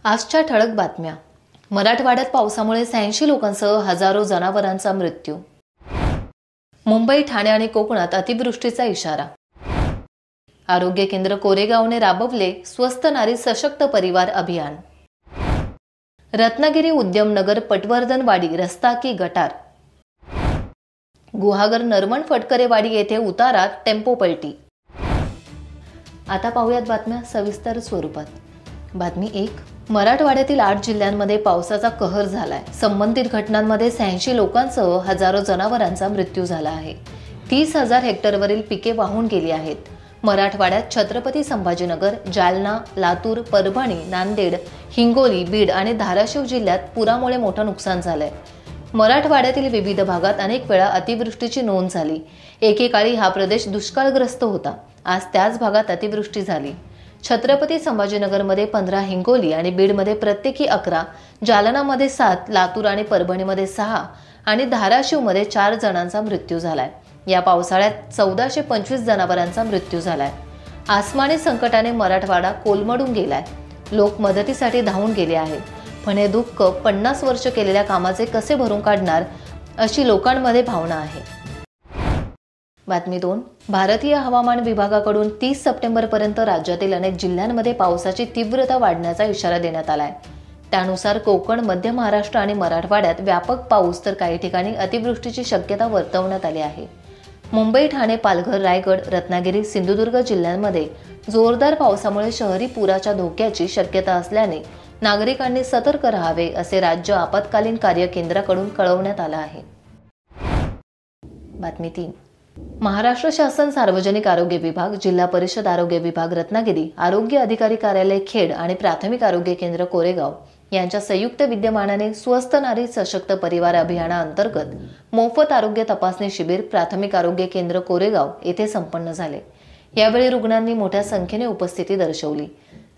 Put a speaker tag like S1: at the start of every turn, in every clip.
S1: आजच्या ठळक बातम्या. मराठवाड्यात पावसामुळे 86 लोकांसह हजारो जनावरांचा मृत्यू. मुंबई, ठाणे आणि कोकणात अतिवृष्टीचा इशारा. आरोग्य केंद्र कोरेगावने राबवले स्वस्थ नारी सशक्त परिवार अभियान. रत्नागिरी, उद्यमनगर, पटवर्धनवाडी रस्ता की गटार. गुहागर, नरवण, फटकरेवाडी येथे उतारात टेम्पो पलटी. आता पाहूयात बातम्या सविस्तर स्वरूपात. बातमी 1. मराठवाड्यातील 8 जिल्ह्यांमध्ये पावसाचा कहर झालाय. संबंधित घटनांमध्ये 86 लोकांसह हजारो जनावरांचा मृत्यू झाला आहे. 30,000 हेक्टरवरील पिके वाहून गेली आहेत. मराठवाड्यात छत्रपती संभाजीनगर, जालना, लातूर, परभणी, नांदेड, हिंगोली, बीड आणि धाराशिव जिल्ह्यात पुरामुळे मोठं नुकसान झालंय. मराठवाड्यातील विविध भागात अनेक वेळा अतिवृष्टीची नोंद झाली. एकेकाळी हा प्रदेश दुष्काळग्रस्त होता. आज त्याच भागात अतिवृष्टी झाली. छत्रपती संभाजीनगरमध्ये 15, हिंगोली आणि बीडमध्ये प्रत्येकी 11, जालनामध्ये 7, लातूर आणि परभणीमध्ये 6 आणि धाराशिवमध्ये 4 जणांचा मृत्यू झालाय. या पावसाळ्यात 1425 जनावरांचा मृत्यू झालाय. आसमानी संकटाने मराठवाडा कोलमडून गेलाय. लोक मदतीसाठी धावून गेले आहेत. पण हे दुःख 50 वर्ष केलेल्या कामाचे कसे भरून काढणार अशी लोकांमध्ये भावना आहे. बातमी 2. भारतीय हवामान विभागाकडून 30 सप्टेंबरपर्यंत राज्यातील अनेक जिल्ह्यांमध्ये पावसाची तीव्रता वाढण्याचा इशारा देण्यात आलाय. त्यानुसार कोकण, मध्य महाराष्ट्र आणि मराठवाड्यात व्यापक पाऊस तर काही ठिकाणी अतिवृष्टीची शक्यता वर्तवण्यात आली आहे. मुंबई, ठाणे, पालघर, रायगड, रत्नागिरी, सिंधुदुर्ग जिल्ह्यांमध्ये जोरदार पावसामुळे शहरी पुराच्या धोक्याची शक्यता असल्याने नागरिकांनी सतर्क राहावे असे राज्य आपत्कालीन कार्य केंद्राकडून कळवण्यात आलं आहे. बातमी 3. महाराष्ट्र शासन सार्वजनिक आरोग्य विभाग, जिल्हा परिषद आरोग्य विभाग रत्नागिरी, आरोग्य अधिकारी कार्यालय खेड आणि प्राथमिक आरोग्य केंद्र कोरेगाव यांच्या संयुक्त विद्यमानाने स्वस्थ नारी सशक्त परिवार अभियानाअंतर्गत मोफत आरोग्य तपासणी शिबिर प्राथमिक आरोग्य केंद्र कोरेगाव येथे संपन्न झाले. यावेळी रुग्णांनी मोठ्या संख्येने उपस्थिती दर्शवली.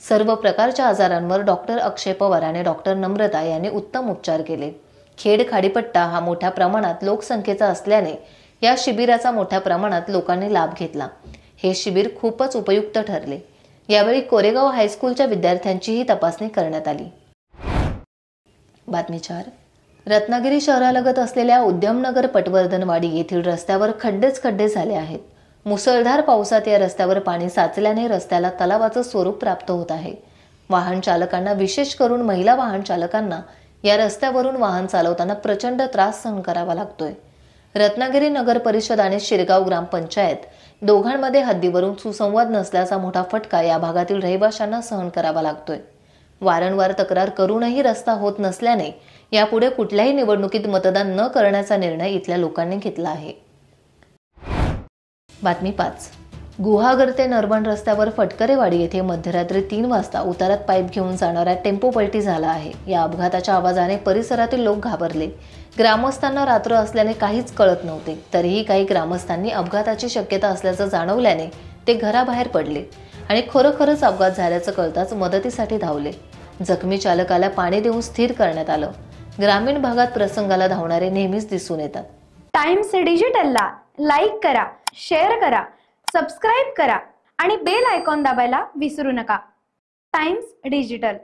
S1: सर्व प्रकारच्या आजारांवर डॉक्टर अक्षय पवार आणि डॉक्टर नम्रता यांनी उत्तम उपचार केले. खेड खाडीपट्टा हा मोठ्या प्रमाणात लोकसंख्येचा असल्याने या शिबिराचा मोठ्या प्रमाणात लोकांनी लाभ घेतला. हे शिबिर खूपच उपयुक्त ठरले. यावेळी कोरेगाव हायस्कूलच्या विद्यार्थ्यांचीही तपासणी करण्यात आली. बातमी 4. रत्नागिरी शहरालगत असलेल्या उद्यमनगर, पटवर्धनवाडी येथील रस्त्यावर खड्डेच खड्डे झाले आहेत. मुसळधार पावसात या रस्त्यावर पाणी साचल्याने रस्त्याला तलावाचं स्वरूप प्राप्त होत आहे. वाहन चालकांना, विशेष करून महिला वाहन चालकांना या रस्त्यावरून वाहन चालवताना प्रचंड त्रास सहन करावा लागतोय. रत्नागिरी नगर परिषद आणि शिरगाव ग्रामपंचायत दोघांमध्ये हद्दीवरून सुसंवाद नसल्याचा मोठा फटका या भागातील रहिवाशांना सहन करावा लागतोय. वारंवार तक्रार करूनही रस्ता होत नसल्याने यापुढे कुठल्याही निवडणुकीत मतदान न करण्याचा निर्णय इथल्या लोकांनी घेतला आहे. बातमी 5. गुहागर ते नरवण रस्त्यावर फटकरेवाडी येथे मध्यरात्री 3 वाजता उतारात पाईप घेऊन जाणाऱ्या टेम्पो पलटी झाला आहे. या अपघाताच्या आवाजाने परिसरातील लोक घाबरले. ग्रामस्थांना रात्र असल्याने काहीच कळत नव्हते. तरीही काही ग्रामस्थांनी अपघाताची शक्यता असल्याचं जाणवल्याने ते घराबाहेर पडले आणि खरोखरच अपघात झाल्याचं कळताच मदतीसाठी धावले. जखमी चालकाला पाणी देऊन स्थिर करण्यात आलं. ग्रामीण भागात प्रसंगाला धावणारे नेहमीच दिसून येतात.
S2: टाइम्स डिजिटलला लाईक करा, शेअर करा, सबस्क्राईब करा आणि बेल आयकॉन दाबायला विसरू नका. Times digital.